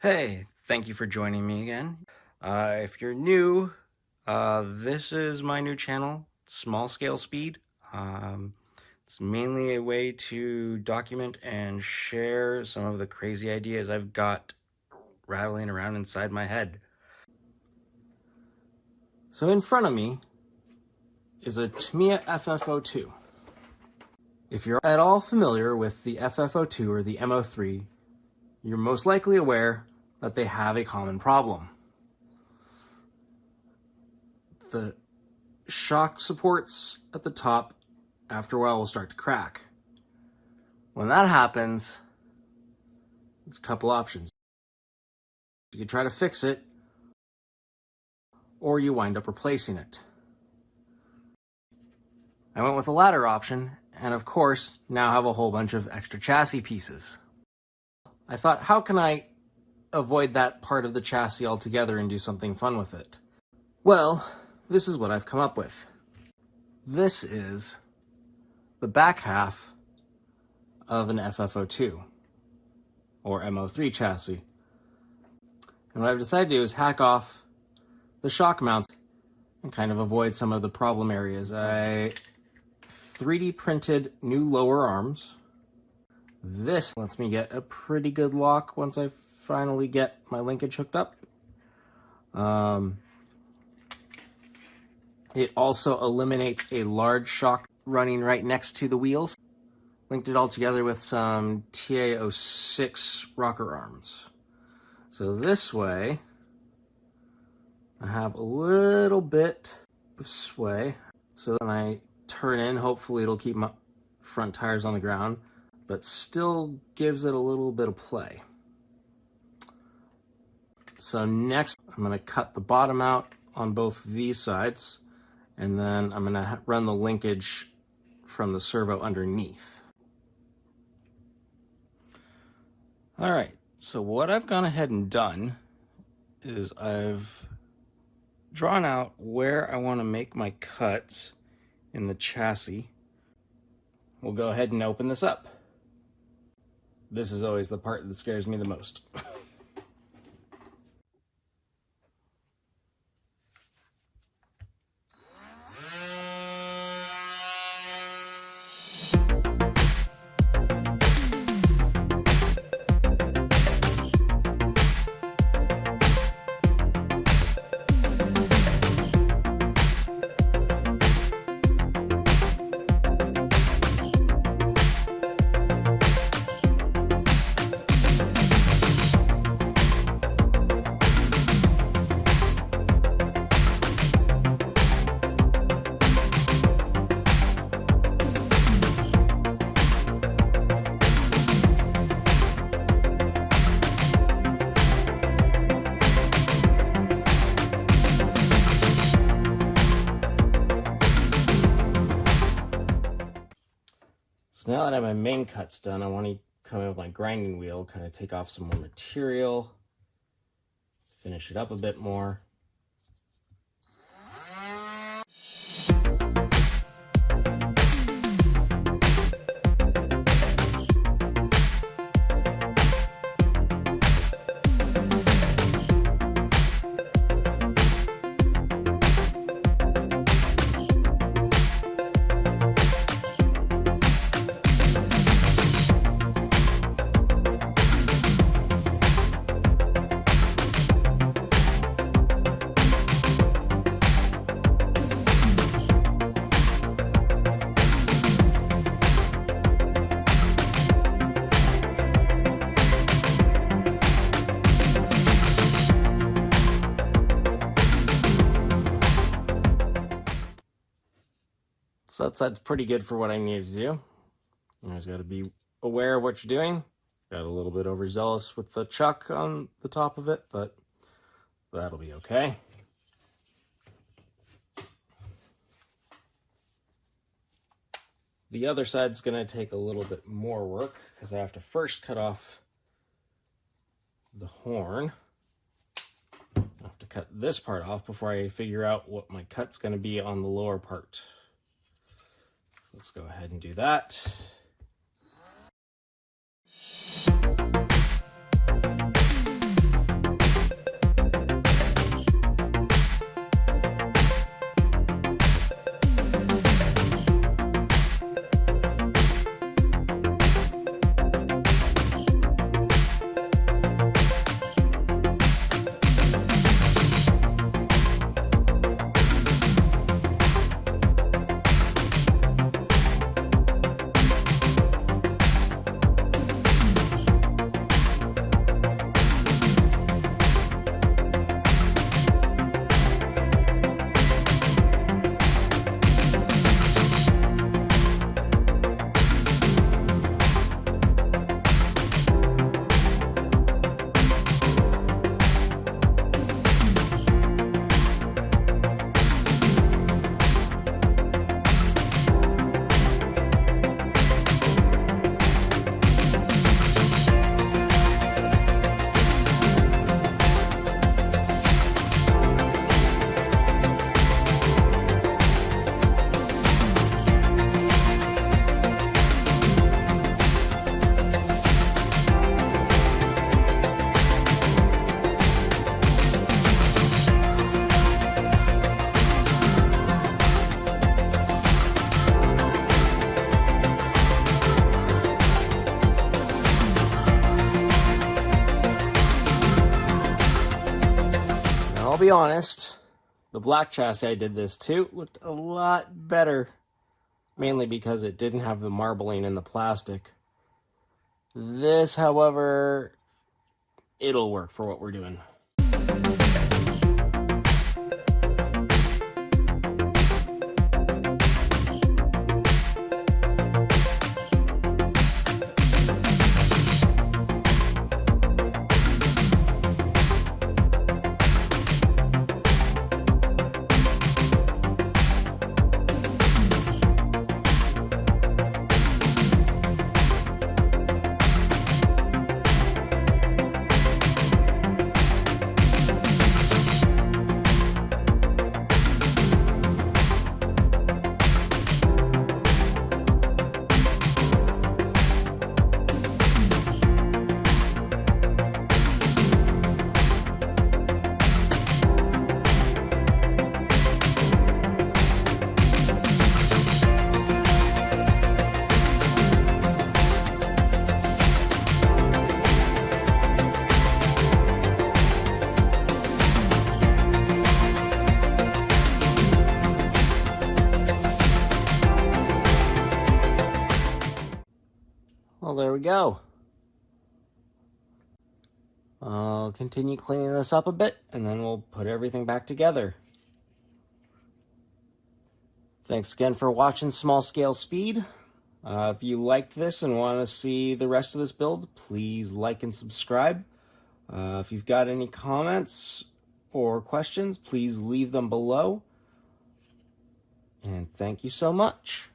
Hey, thank you for joining me again. If you're new, this is my new channel, Small Scale Speed. It's mainly a way to document and share some of the crazy ideas I've got rattling around inside my head. So in front of me is a Tamiya FF02. If you're at all familiar with the FF02 or the M03, you're most likely aware that they have a common problem. The shock supports at the top after a while will start to crack. When that happens, there's a couple options. You can try to fix it, or you wind up replacing it. I went with the latter option, and of course, now have a whole bunch of extra chassis pieces. I thought, how can I avoid that part of the chassis altogether and do something fun with it? Well, this is what I've come up with. This is the back half of an FF02 or M03 chassis. And what I've decided to do is hack off the shock mounts and kind of avoid some of the problem areas. I 3D printed new lower arms. This lets me get a pretty good lock once I finally get my linkage hooked up. It also eliminates a large shock running right next to the wheels. Linked it all together with some TA06 rocker arms. So this way, I have a little bit of sway. So when I turn in, hopefully it'll keep my front tires on the ground, but still gives it a little bit of play. So next, I'm gonna cut the bottom out on both these sides, and then I'm gonna run the linkage from the servo underneath. All right, so what I've gone ahead and done is I've drawn out where I want to make my cuts in the chassis. We'll go ahead and open this up. This is always the part that scares me the most. So now that I have my main cuts done, I want to come in with my grinding wheel, kind of take off some more material, finish it up a bit more. So that's pretty good for what I needed to do. You always got to be aware of what you're doing. Got a little bit overzealous with the chuck on the top of it, but that'll be okay. The other side's going to take a little bit more work because I have to first cut off the horn. I have to cut this part off before I figure out what my cut's going to be on the lower part. Let's go ahead and do that. I'll be honest, the black chassis I did this to looked a lot better, mainly because it didn't have the marbling in the plastic. This, however, it'll work for what we're doing. Well, there we go. I'll continue cleaning this up a bit, and then we'll put everything back together. Thanks again for watching Small Scale Speed. If you liked this and want to see the rest of this build, please like and subscribe. If you've got any comments or questions, please leave them below. And thank you so much.